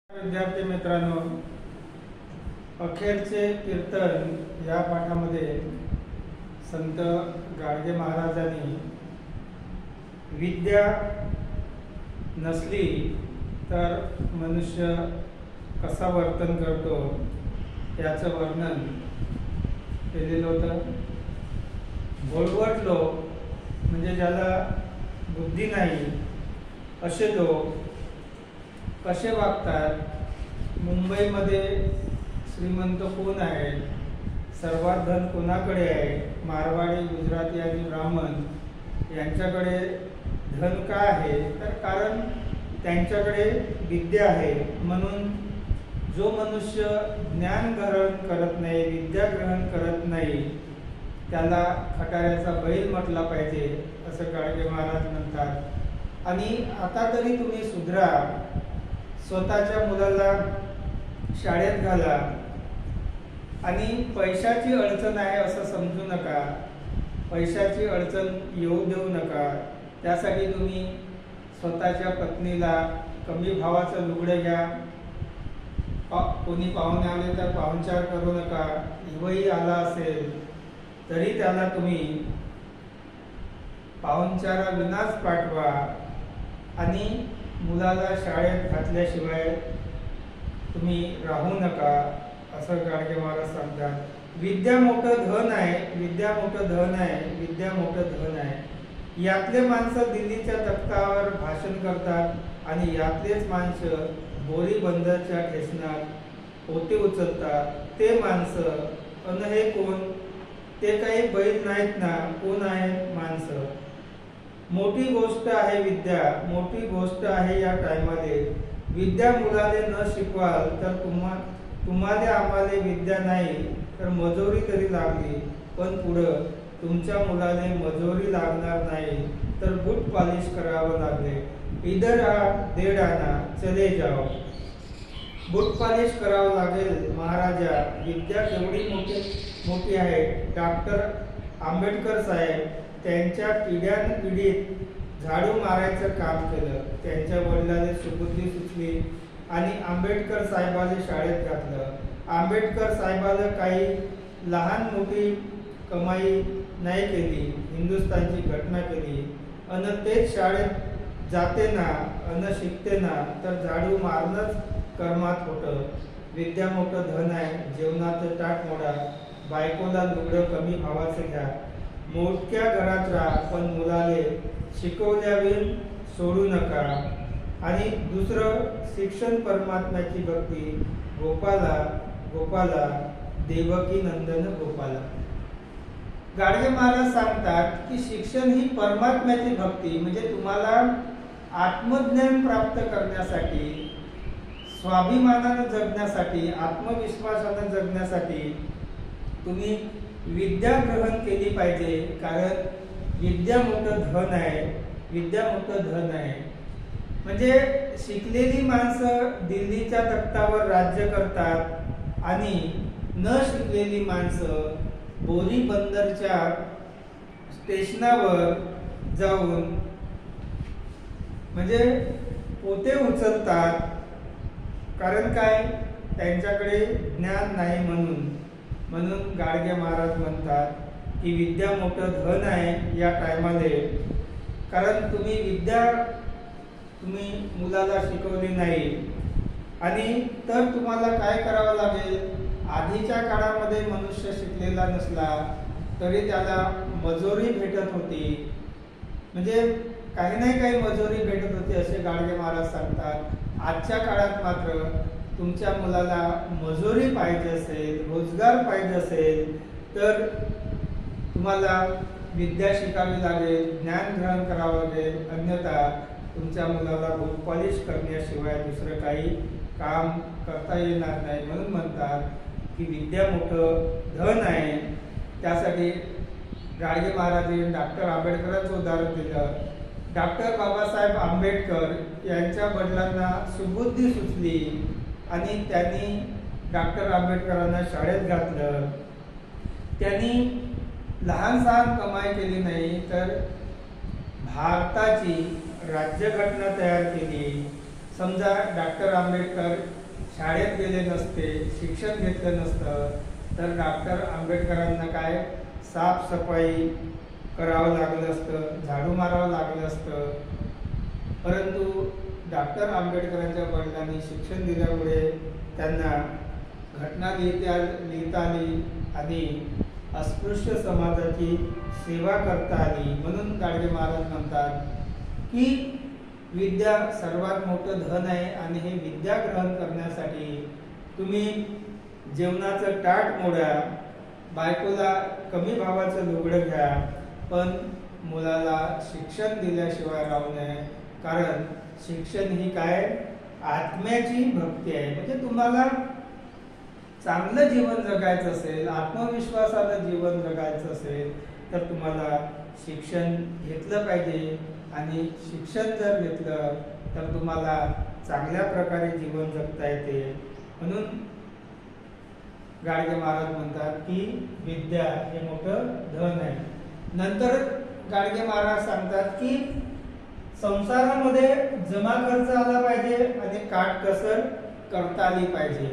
विद्यार्थी मित्रांनो, अखेरचे कीर्तन या पाठामध्ये संत गाडगे महाराजांनी विद्या नसली तर मनुष्य कसा वर्तन करतो याचं वर्णन केलेलं होतं. भोळवट लोक म्हणजे ज्याला बुद्धी नाही असे लोक कसे वागतात. मुंबईमध्ये श्रीमंत कोण आहे, सर्वात धन कोणाकडे आहे, मारवाडी, गुजराती आणि ब्राह्मण यांच्याकडे धन का आहे, तर कारण त्यांच्याकडे विद्या आहे. म्हणून जो मनुष्य ज्ञान ग्रहण करत नाही, विद्या ग्रहण करत नाही, त्याला खटाऱ्याचा बैल म्हटला पाहिजे असं गाडगे महाराज म्हणतात. आणि आता तरी तुम्ही सुधरा, स्वतःच्या मुलाला शाळेत घाला आणि पैशाची अडचण आहे असं समजू नका, पैशाची अडचण येऊ देऊ नका. त्यासाठी तुम्ही स्वतःच्या पत्नीला कमी भावाचं लुगडं घ्या. कोणी पाहुणे आले तर पाहुणचार करू नका. हिवाळी आला असेल तरी त्याला तुम्ही पाहुणचारा विनाच पाठवा आणि मुलाला शाळेत घातल्याशिवाय तुम्ही राहू नका असं गाडगे महाराज सांगतात. विद्या मोठं धन आहे, विद्या मोठं धन आहे, विद्या मोठं धन आहे. यातले माणसं दिल्लीच्या तख्तावर भाषण करतात आणि यातलेच माणसं बोरी बंदरच्या ठेसनात पोते उचलतात. ते माणसं अन हे कोण? ते काही बैल नाहीत ना, कोण आहेत? माणसं. मोठी गोष्ट आहे विद्या, मोठी गोष्ट आहे या टायमाले. विद्या मुलाले न शिकवाल तर तुम्हाला आम्हाला विद्या नाही तर मजुरी तरी लागली, पण पुढं तुमच्या मुलाने मजुरी लागणार नाही तर बूट पॉलिश करावं लागले. इधर आ, डेढ़ आना, चले जाओ. बूट पॉलिश करावं लागेल. महाराजा, विद्या केवढी मोठी आहे. डॉक्टर आंबेडकर साहेब त्यांच्या पिढ्यानपिढीत झाडू मारायचं काम केलं. त्यांच्या वडिलांनी सुबुद्धी सुचली आणि आंबेडकर साहेबाला शाळेत घातलं. आंबेडकर साहेबाला काही लहान मोठी कमाई नाही केली, हिंदुस्थानची घटना केली. अन तेच शाळेत जाते ना, अन शिकते ना, तर झाडू मारणंच कर्मात होतं. विद्या मोठं धन आहे. जेवणाचं ताट मोडा, बायकोला लुगडं कमी भावाचं घ्या. मोठ्या घरात राहा, पण मुलाले शिकवल्याविन सोडू नका. आणि दुसरं, शिक्षण परमात्म्याची भक्ती. गोपाला गोपाला, देवकी नंदन गोपाला. गाडगे महाराज सांगतात की शिक्षण ही परमात्म्याची भक्ती. म्हणजे तुम्हाला आत्मज्ञान प्राप्त करण्यासाठी, स्वाभिमानानं जगण्यासाठी, आत्मविश्वासानं जगण्यासाठी तुम्ही विद्या ग्रहण केली पाहिजे. कारण विद्या मोठं धन आहे, विद्या मोठं धन आहे. म्हणजे शिकलेली माणसं दिल्लीच्या तख्तावर राज्य करतात आणि न शिकलेली माणसं बोरी बंदरच्या स्टेशनावर जाऊन म्हणजे पोते उचलतात. कारण काय? त्यांच्याकडे ज्ञान नाही. म्हणून गाडगे महाराज म्हणतात की विद्या मोठं धन आहे या टायमाले. कारण तुम्ही मुलाला शिकवली नाही आणि तर तुम्हाला काय करावं लागेल? आधीच्या काळामध्ये मनुष्य शिकलेला नसला तरी त्याला मजुरी भेटत होती. म्हणजे काही नाही काही मजुरी भेटत होती असे गाडगे महाराज सांगतात. आजच्या काळात मात्र तुमच्या मुलाला मजुरी पाहिजे असेल, रोजगार पाहिजे असेल तर तुम्हाला विद्या शिकावी लागेल, ज्ञान ग्रहण करावं लागेल. अन्यथा तुमच्या मुलाला बूट पॉलिश करण्याशिवाय दुसरं काही काम करता येणार नाही. म्हणून म्हणतात की विद्या मोठं धन आहे. त्यासाठी गाडगे महाराजांनी डॉक्टर आंबेडकरांचं उदाहरण दिलं. डॉक्टर बाबासाहेब आंबेडकर यांच्या वडिलांना सुबुद्धी सुचली आणि त्यांनी डॉक्टर आंबेडकरांना शाळेत घातलं. त्यांनी लहान सहान कमाई केली नाही तर भारताची राज्यघटना तयार केली, समजा डॉक्टर आंबेडकर शाळेत गेले नसते, शिक्षण घेतलं नसतं, तर डॉक्टर आंबेडकरांना काय साफसफाई करावं लागलं असतं, झाडू मारावं लागलं असतं. परंतु डॉक्टर आंबेडकरांच्या वडिलांनी शिक्षण दिल्यामुळे त्यांना घटना लिहिता आली आणि अस्पृश्य समाजाची सेवा करता आली. म्हणून गाडगे महाराज म्हणतात की विद्या सर्वात मोठं धन आहे आणि हे विद्या ग्रहण करण्यासाठी तुम्ही जेवणाचं ताट मोडा, बायकोला कमी भावाचं लुगडं घ्या, पण मुलाला शिक्षण दिल्याशिवाय राहू नये. कारण शिक्षण ही काय आत्म्याची भक्ती आहे. म्हणजे तुम्हाला चांगलं जीवन जगायचं असेल, आत्मविश्वासानं जीवन जगायचं असेल, तर तुम्हाला शिक्षण घेतलं पाहिजे. आणि शिक्षण जर घेतलं तर तुम्हाला चांगल्या प्रकारे जीवन जगता येते. म्हणून गाडगे महाराज म्हणतात की विद्या हे मोठं धन आहे. नंतर गाडगे महाराज सांगतात की संसारामध्ये जमा खर्च आला पाहिजे आणि काटकसर करता आली पाहिजे.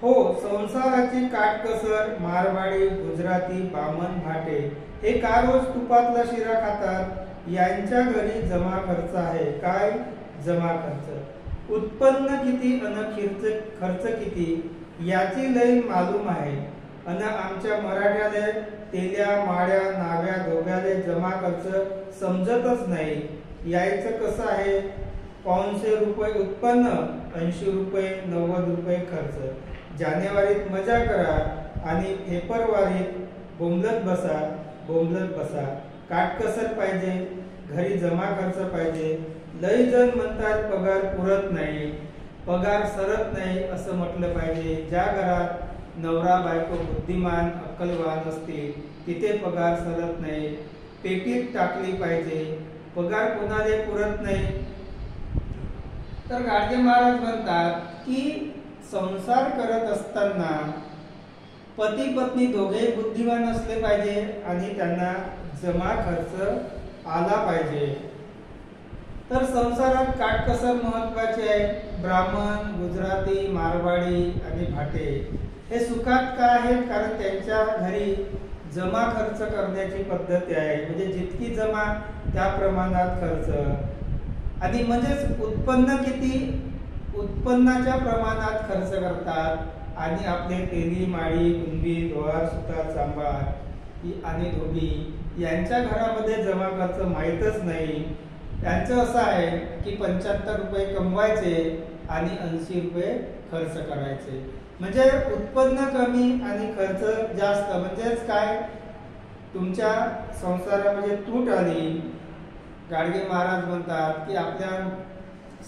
हो, संसाराची काटकसर मारवाडी, गुजराती, बामण, भाटे हे का रोज तुपातला शिरा खातात? यांच्या घरी जमा खर्च आहे. काय जमा खर्च? उत्पन्न किती आणि खर्च किती याची लय मालूम आहे. आणि आमच्या मराठ्याले तेल्या, माड्या, नाव्या, धोब्याले जमा खर्च समजतच नाही. यायचं कसं आहे? 500 रुपये उत्पन्न, 80 रुपये, 90 रुपये खर्च. जानेवारीत मजा करा आणि फेब्रुवारीत बोंबलत बसा. काटकसर पाहिजे, घरी जमा खर्च पाहिजे. लय जण म्हणतात पगार पुरत नाही, पगार सरत नाही असं म्हटलं पाहिजे. ज्या घरात नवरा बायको बुद्धिमान अक्कलवान असतील तिथे पगार सरत नाही. पेटीत टाकली पाहिजे, पगार कोणाला पुरत नाही. तर गाडगे महाराज म्हणतात की संसार करत असताना पती पत्नी दोघे बुद्धिमान असले पाहिजे आणि त्यांना जमा खर्च आला पाहिजे. तर संसारात काटकसर महत्वाची आहे. ब्राह्मण, गुजराती, मारवाडी आणि भाटे हे सुखात का आहेत? कारण त्यांच्या घरी जमा खर्च करण्याची पद्धती आहे. म्हणजे जितकी जमा त्या प्रमाणात खर्च. आणि म्हणजेच उत्पन्न किती, उत्पन्नाच्या प्रमाणात खर्च करतात. आणि आपले तेली, माळी, कुंभी, डोहार, सुतार, सांबार आणि धोबी यांच्या घरामध्ये जमा खर्च माहीतच नाही. त्यांचं असं आहे की 75 रुपये कमवायचे आणि 80 रुपये खर्च करायचे. म्हणजे उत्पन्न कमी आणि खर्च जास्त. म्हणजेच काय, तुमच्या संसारामध्ये तूट आली. गाडगे महाराज म्हणतात की आपल्या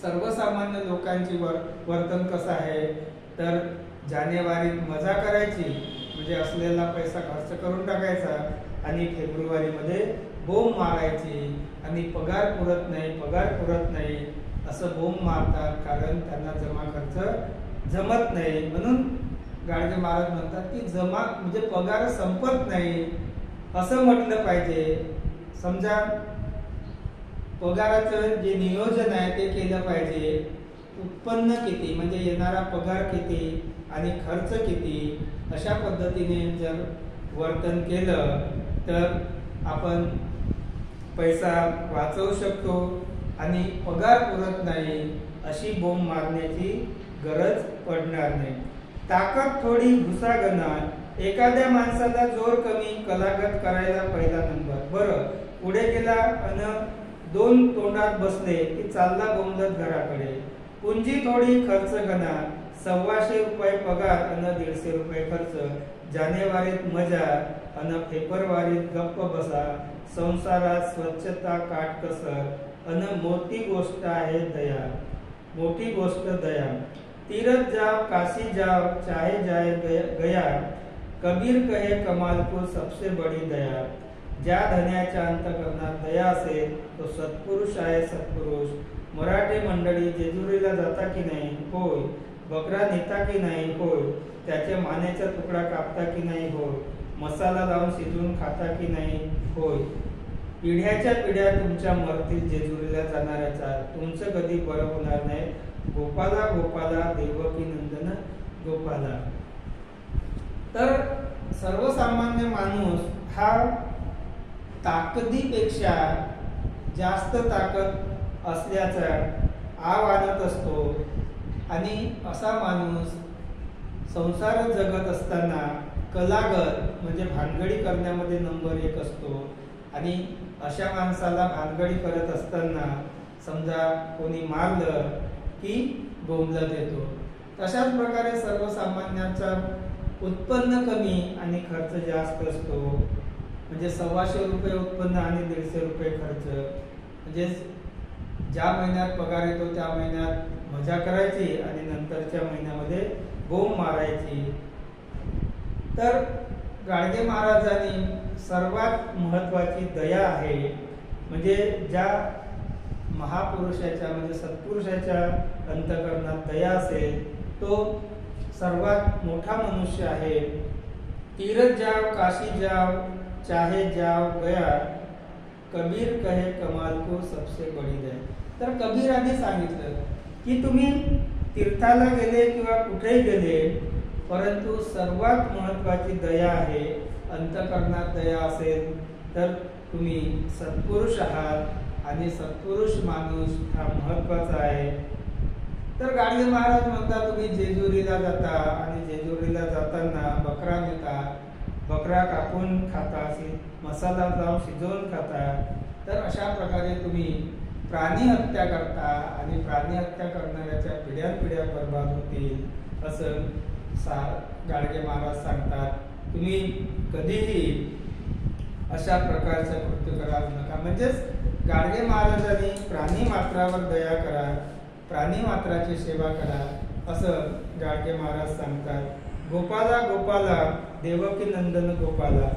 सर्वसामान्य लोकांची वर्तन कसं आहे? तर जानेवारीत मजा करायची, म्हणजे असलेला पैसा खर्च करून टाकायचा आणि फेब्रुवारीमध्ये बोंब मारायची आणि पगार पुरत नाही असं बोंब मारतात. कारण त्यांना जमा खर्च जमत नाही. म्हणून गाडगे महाराज म्हणतात की जमा म्हणजे पगार संपत नाही असं म्हटलं पाहिजे. समजा पगाराचं जे नियोजन आहे ते केलं पाहिजे. उत्पन्न किती म्हणजे येणारा पगार किती आणि खर्च किती, अशा पद्धतीने जर वर्तन केलं तर आपण पैसा वाचवू शकतो आणि पगार पुरत नाही अशी बोंब मारण्याची गरज पडणार नाही. ताकद थोडी घुसागना. एखाद्या माणसाला जोर कमी, कलागत करायला पहिला नंबर. बरं, पुढे गेला आणि 2 तोंडात बसले की चालला बोंबलत घराकडे. पुंजी थोडी खर्च गणा. 125 रुपये पगार आणि 150 रुपये खर्च. जानेवारीत मजा आणि फेब्रुवारीत गप्प बसा. संसारात स्वच्छता, काटकसर आणि मोठी गोष्ट आहे दया. मोठी गोष्ट दया. तीरथ जाओ, काशी जाओ, चाहे जाए गया. कबीर कहे कमाल को सबसे बड़ी दया. ज्या धन्याच्या अंतकरणात दया असेल तो सत्पुरुष आहे सत्पुरुष. मराठे मंडळी जेजुरीला जाता की नाही? होय. बकरा नेता की नाही? होय. त्याच्या मानेचा तुकडा कापता की नाही? होय. मसाला लावून शिजवून खाता की नाही? होय. पिढ्याच्या पिढ्या तुमच्या मरतील जेजुरीला जाणाऱ्याचा, तुमचं कधी बरं होणार नाही. गोपाला गोपाला देवकी नंदन गोपाला. तर सर्वसामान्य माणूस हा ताकदीपेक्षा जास्त ताकद असल्याचा आव आणत असतो आणि असा माणूस संसार जगत असताना कलागर म्हणजे भानगडी करण्यामध्ये नंबर 1 असतो. आणि अशा माणसाला भानगडी करत असताना समजा कोणी मारलं की बोंबलत येतो. तशाच प्रकारे सर्वसामान्यांचा उत्पन्न कमी आणि खर्च जास्त असतो. म्हणजे 125 रुपये उत्पन्न आणि 150 रुपये खर्च. म्हणजे ज्या महिन्यात पगार येतो त्या महिन्यात मजा करायची आणि नंतरच्या महिन्यामध्ये बोंब मारायची. तर गाडगे महाराजांनी सर्वात महत्वाची दया आहे. म्हणजे ज्या महापुरुषाच्या म्हणजे सत्पुरुषाच्या अंतःकरणात दया असेल तो सर्वात मोठा मनुष्य आहे. तीरथ जाव काशी जाव चाहे जाव गया, कबीर कहे कमाल को सबसे बड़ी दया. तर कबीराने सांगितलं की तुम्ही तीर्थाला गेले किंवा कुठेही गेले, परंतु सर्वात महत्वाची दया आहे. अंतःकरणात दया असेल तर तुम्ही सत्पुरुष आहात आणि सत्पुरुष माणूस हा महत्वाचा आहे. तर गाडगे महाराज म्हणतात तुम्ही जेजुरीला जाता आणि जेजुरीला जाताना बकरा नेता, बकरा कापून खाता, मसाला लावून शिजवून खाता. तर अशा प्रकारे तुम्ही प्राणी हत्या करता आणि प्राणी हत्या करणाऱ्याच्या पिढ्यानपिढ्या बर्बाद होतील असं गाडगे महाराज सांगतात. तुम्ही कधीही अशा प्रकारचं कृत्य करावं नका. म्हणजेच गाडगे महाराजांनी प्राणी मात्रावर दया करा, प्राणी मात्राची सेवा करा असं गाडगे महाराज सांगतात. गोपाला गोपाला देवकी नंदन गोपाला.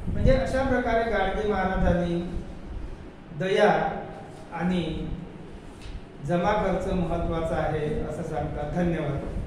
म्हणजे अशा प्रकारे गाडगे महाराजांनी दया आणि जमा खर्च महत्वाचा आहे असं सांगतात. धन्यवाद.